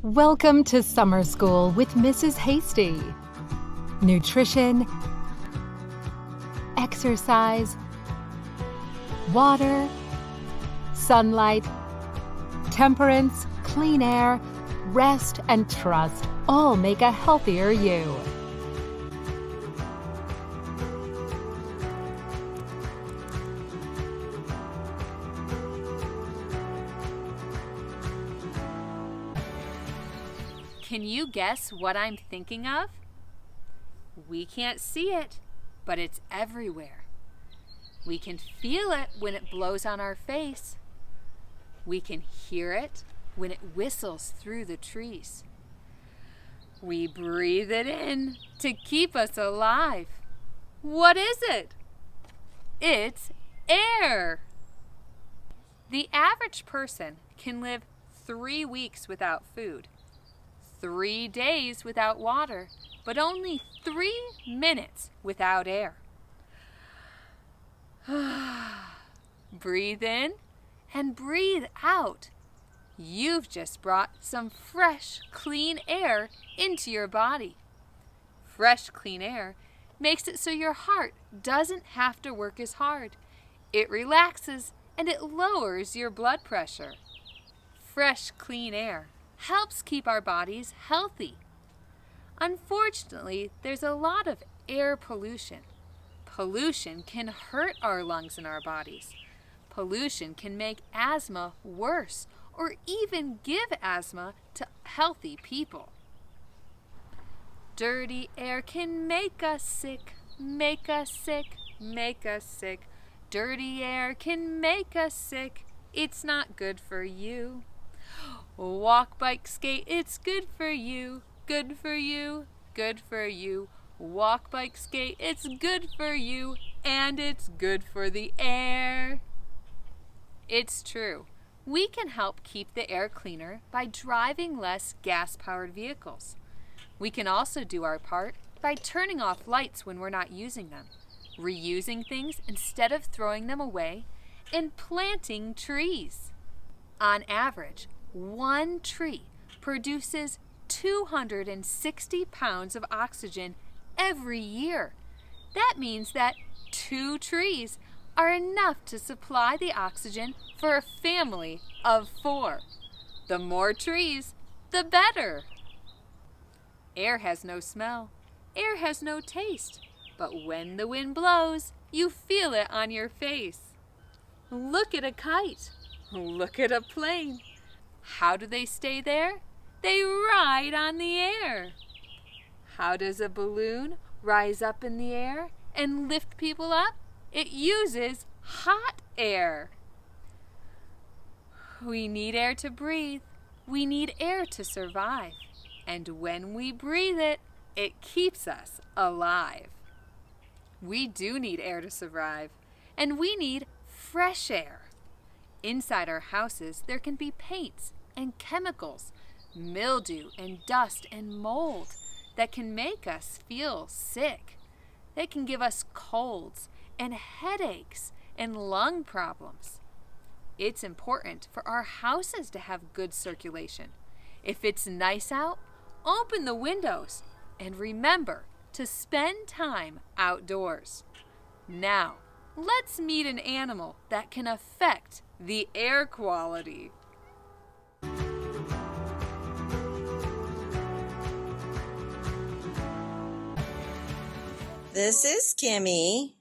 Welcome to summer school with Mrs. Hasty. Nutrition, exercise, water, sunlight, temperance, clean air, rest, and trust all make a healthier you. Can you guess what I'm thinking of? We can't see it, but it's everywhere. We can feel it when it blows on our face. We can hear it when it whistles through the trees. We breathe it in to keep us alive. What is it? It's air. The average person can live 3 weeks without food, 3 days without water, but only 3 minutes without air. Breathe in and breathe out. You've just brought some fresh, clean air into your body. Fresh, clean air makes it so your heart doesn't have to work as hard. It relaxes and it lowers your blood pressure. Fresh, clean air helps keep our bodies healthy. Unfortunately, there's a lot of air pollution. Pollution can hurt our lungs and our bodies. Pollution can make asthma worse or even give asthma to healthy people. Dirty air can make us sick, make us sick, make us sick. Dirty air can make us sick. It's not good for you. Walk, bike, skate, it's good for you, good for you, good for you. Walk, bike, skate, it's good for you, and it's good for the air. It's true. We can help keep the air cleaner by driving less gas-powered vehicles. We can also do our part by turning off lights when we're not using them, reusing things instead of throwing them away, and planting trees. On average, 1 tree produces 260 pounds of oxygen every year. That means that 2 trees are enough to supply the oxygen for a family of 4. The more trees, the better. Air has no smell. Air has no taste. But when the wind blows, you feel it on your face. Look at a kite. Look at a plane. How do they stay there? They ride on the air. How does a balloon rise up in the air and lift people up? It uses hot air. We need air to breathe. We need air to survive. And when we breathe it, it keeps us alive. We do need air to survive, and we need fresh air. Inside our houses, there can be paints and chemicals, mildew and dust and mold that can make us feel sick. They can give us colds and headaches and lung problems. It's important for our houses to have good circulation. If it's nice out, open the windows and remember to spend time outdoors. Now, let's meet an animal that can affect the air quality. This is Kimmy.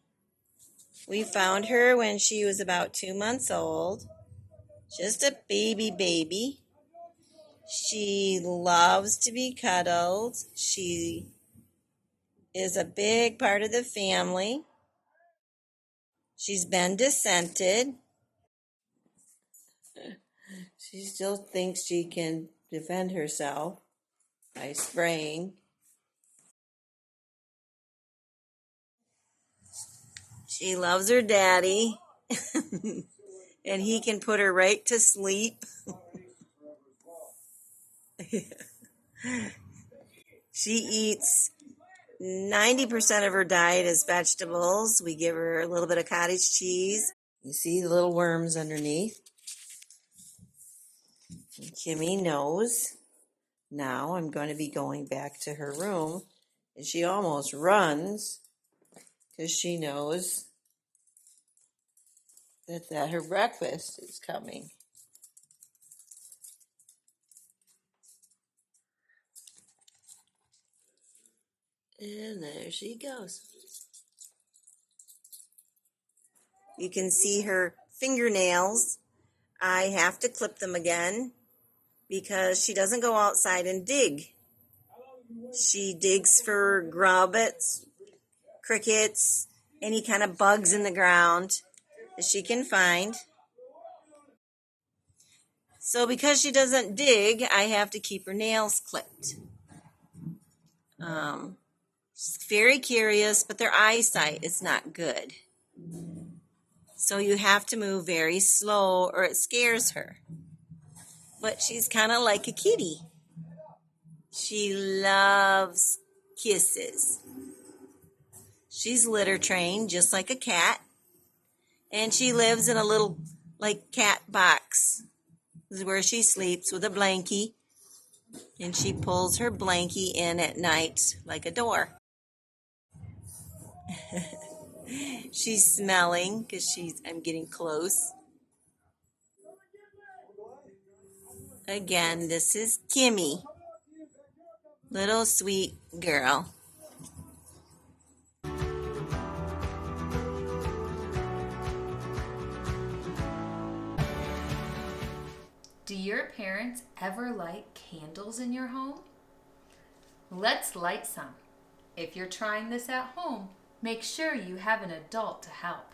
We found her when she was about 2 months old. Just a baby. She loves to be cuddled. She is a big part of the family. She's been descented. She still thinks she can defend herself by spraying. She loves her daddy, and he can put her right to sleep. She eats 90% of her diet is vegetables. We give her a little bit of cottage cheese. You see the little worms underneath. And Kimmy knows. Now I'm going to be going back to her room, and she almost runs because she knows that her breakfast is coming. And there she goes. You can see her fingernails. I have to clip them again because she doesn't go outside and dig. She digs for grubbits, crickets, any kind of bugs in the ground that she can find. So because she doesn't dig, I have to keep her nails clipped. She's very curious, but their eyesight is not good. So you have to move very slow or it scares her. But she's kind of like a kitty. She loves kisses. She's litter trained just like a cat. And she lives in a little like cat box. This is where she sleeps with a blankie. And she pulls her blankie in at night like a door. She's smelling because I'm getting close. Again, this is Kimmy. Little sweet girl. Do your parents ever light candles in your home? Let's light some. If you're trying this at home, make sure you have an adult to help.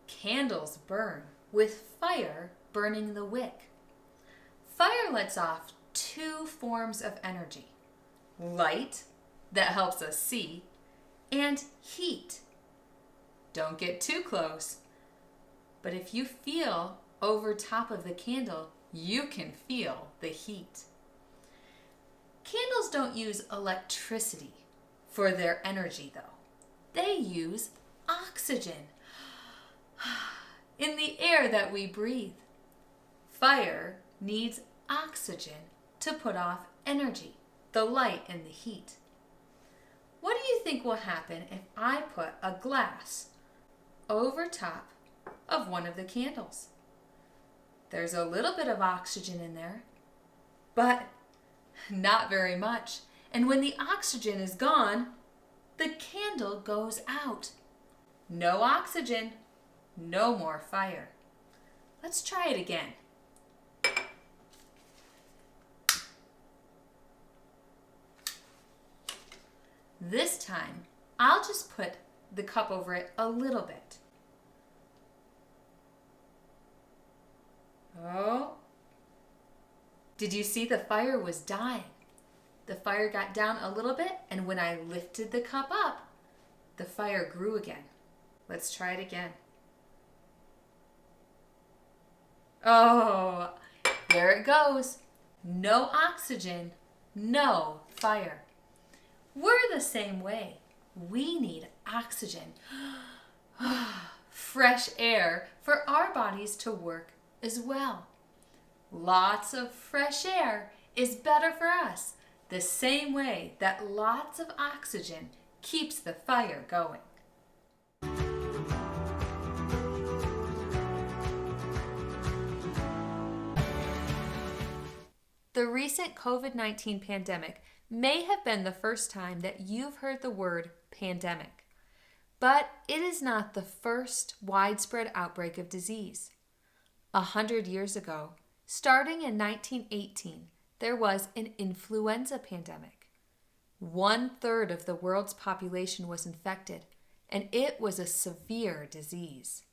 Candles burn with fire burning the wick. Fire lets off two forms of energy: light, that helps us see, and heat. Don't get too close, but if you feel over top of the candle, you can feel the heat. Candles don't use electricity for their energy, though. They use oxygen in the air that we breathe. Fire needs oxygen to put off energy, the light and the heat. What do you think will happen if I put a glass over top of one of the candles? There's a little bit of oxygen in there, but not very much. And when the oxygen is gone, the candle goes out. No oxygen, no more fire. Let's try it again. This time, I'll just put the cup over it a little bit. Oh, did you see the fire was dying? The fire got down a little bit, and when I lifted the cup up, the fire grew again. Let's try it again. Oh, there it goes. No oxygen, no fire. We're the same way. We need oxygen, fresh air for our bodies to work as well. Lots of fresh air is better for us, the same way that lots of oxygen keeps the fire going. The recent COVID-19 pandemic may have been the first time that you've heard the word pandemic, but it is not the first widespread outbreak of disease. 100 years ago, starting in 1918, there was an influenza pandemic. 1/3 of the world's population was infected, and it was a severe disease.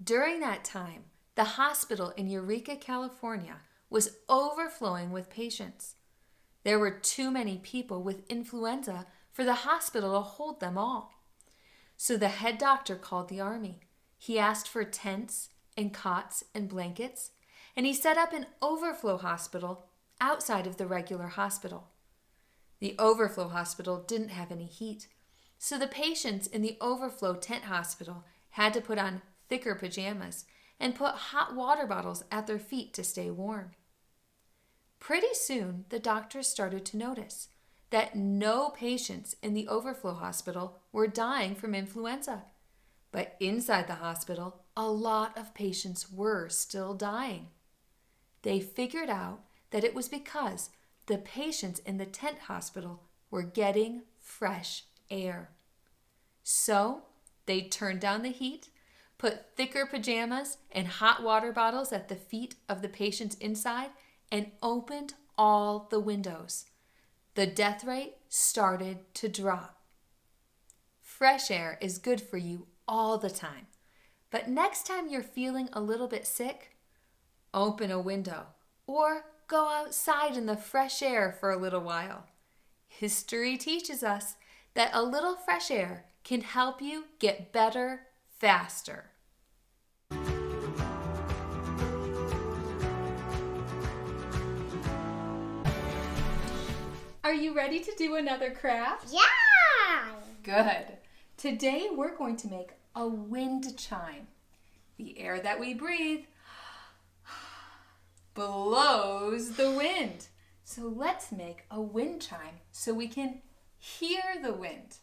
During that time, the hospital in Eureka, California, was overflowing with patients. There were too many people with influenza for the hospital to hold them all. So the head doctor called the army. He asked for tents and cots and blankets, and he set up an overflow hospital outside of the regular hospital. The overflow hospital didn't have any heat, So the patients in the overflow tent hospital had to put on thicker pajamas and put hot water bottles at their feet to stay warm. Pretty soon, the doctors started to notice that no patients in the overflow hospital were dying from influenza. But inside the hospital, a lot of patients were still dying. They figured out that it was because the patients in the tent hospital were getting fresh air. So they turned down the heat, put thicker pajamas and hot water bottles at the feet of the patients inside, and opened all the windows. The death rate started to drop. Fresh air is good for you all the time. But next time you're feeling a little bit sick, open a window or go outside in the fresh air for a little while. History teaches us that a little fresh air can help you get better faster. Are you ready to do another craft? Yeah! Good. Today we're going to make a wind chime. The air that we breathe blows the wind. So let's make a wind chime so we can hear the wind.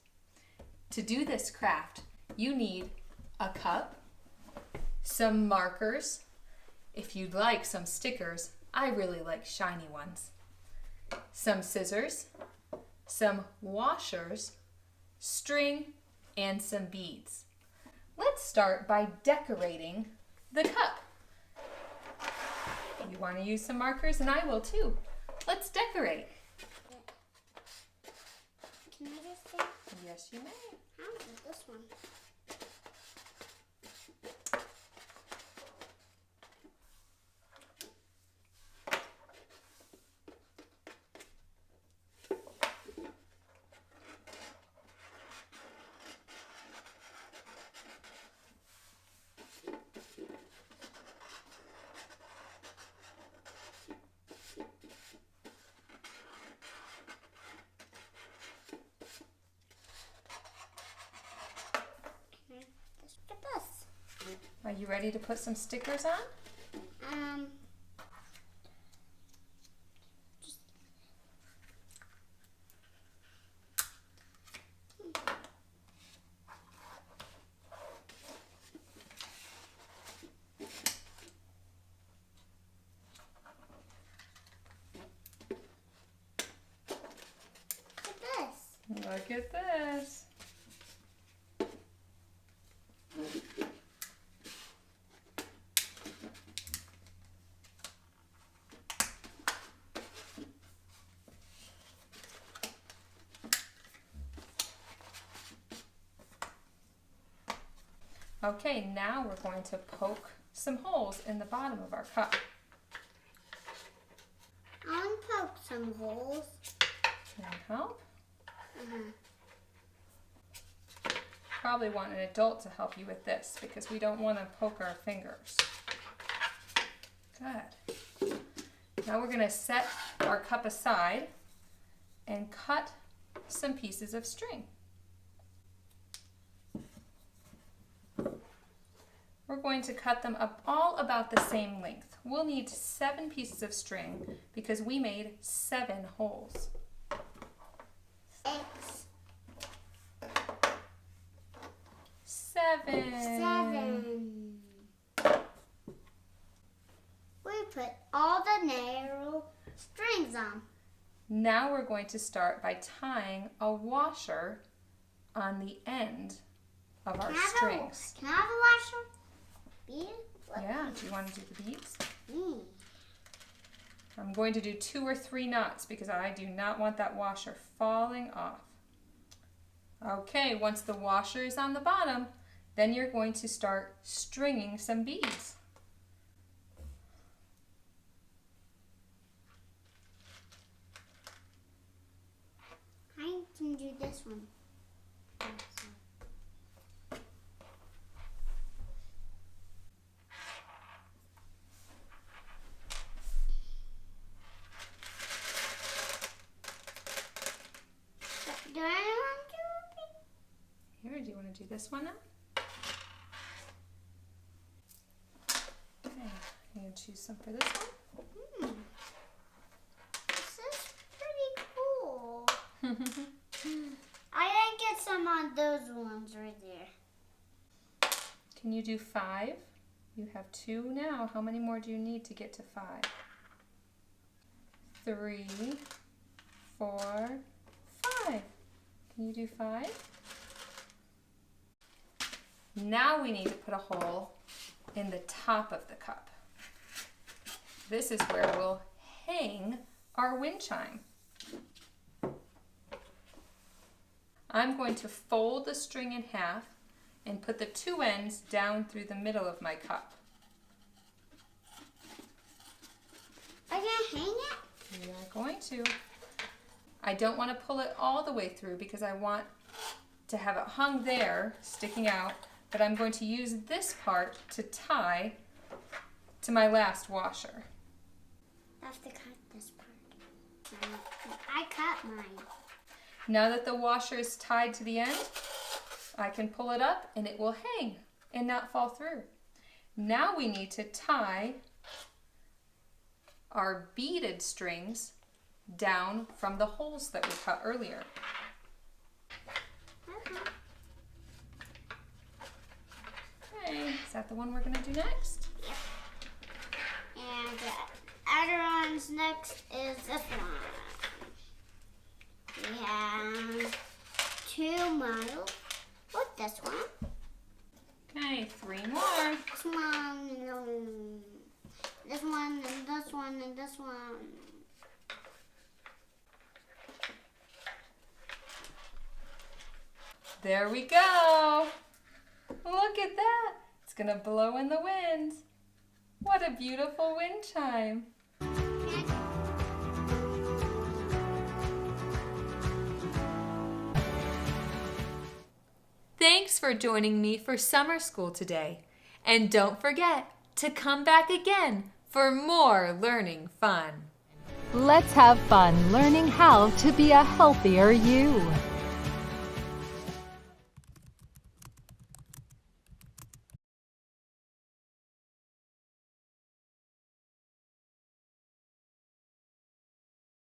To do this craft, you need a cup, some markers. If you'd like some stickers, I really like shiny ones. Some scissors, some washers, string, and some beads. Let's start by decorating the cup. You want to use some markers, and I will too. Let's decorate. Can I just say? Yes, you may. How is this one? Look at this. Are you ready to put some stickers on? Look at this. Okay, now we're going to poke some holes in the bottom of our cup. I want to poke some holes. Can I help? Probably want an adult to help you with this because we don't want to poke our fingers. Good. Now we're going to set our cup aside and cut some pieces of string. We're going to cut them up all about the same length. We'll need 7 pieces of string because we made 7 holes. 6. 7. We put all the narrow strings on. Now we're going to start by tying a washer on the end of our strings. Can I have a washer? Bead? Yeah, do you want to do the beads? Mm. I'm going to do 2 or 3 knots because I do not want that washer falling off. Okay, once the washer is on the bottom, then you're going to start stringing some beads. I can do this one. Do anyone do it? here. Do you want to do this one now? Okay, you can choose some for this one. This is pretty cool. I didn't get some on those ones right there. Can you do 5? You have 2 now. How many more do you need to get to 5? 3, 4, 5. Can you do 5? Now we need to put a hole in the top of the cup. This is where we'll hang our wind chime. I'm going to fold the string in half and put the 2 ends down through the middle of my cup. Are you gonna hang it? We are going to. I don't want to pull it all the way through because I want to have it hung there, sticking out, but I'm going to use this part to tie to my last washer. I have to cut this part. I cut mine. Now that the washer is tied to the end, I can pull it up and it will hang and not fall through. Now we need to tie our beaded strings down from the holes that we cut earlier. Okay, is that the one we're going to do next? Yep. And the other one's next is this one. We have 2 miles with this one. Okay, 3 more. This one, this one, and this one, and this one. There we go. Look at that. It's going to blow in the wind. What a beautiful wind chime. Thanks for joining me for summer school today. And don't forget to come back again for more learning fun. Let's have fun learning how to be a healthier you.